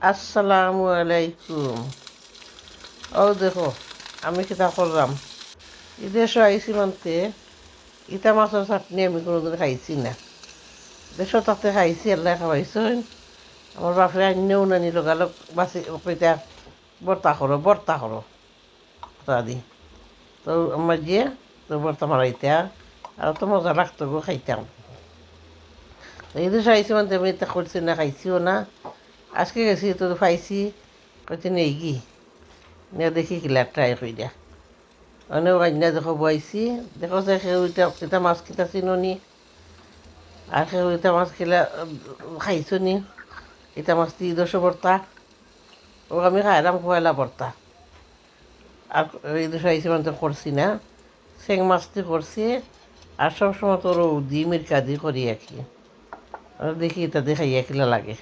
আসসালামু আলাইকুম। ও দেখো, আমি কিতা করলাম। দেশে আইসি মানতে ইটা মাছের চাটনি আমি কোনোদিন খাইছি না। দেশ তাতে খাইছি, আল্লাহ খাওয়াইছেন। আমার বাপরে আন্যও নানি লগালগ বাসি কইতা বর্তা করো তা দি। তো আমার যে তো বর্তা মারাইতা আর তো মজা লাগতো গো খাইতাম। এই দেশে আইসি মানতে আমি এটা করছি না, খাইছিও না। আজকে গেছি তো পাইছি, কইতে নেই কি নিয়ে দেখি কিলা ট্রাই করি দিয়া অনেক আইনা দেখো বইছি। দেখো যে সেউটা কিতা মাছ কিতা চিননি, আর সেউটা মাছ কিলা খাইছো নি। ইটা মাছ দি দশ ভর্তা ও আমি খাইলাম কয়লা ভর্তা। আর এই দেশে আইসি মানে করছি না, চেং মাছটি করছি। আর সবসময় তোর ডিমের কাদি করি আর কি। দেখি এটা দেখাইয়া কিলা লাগে।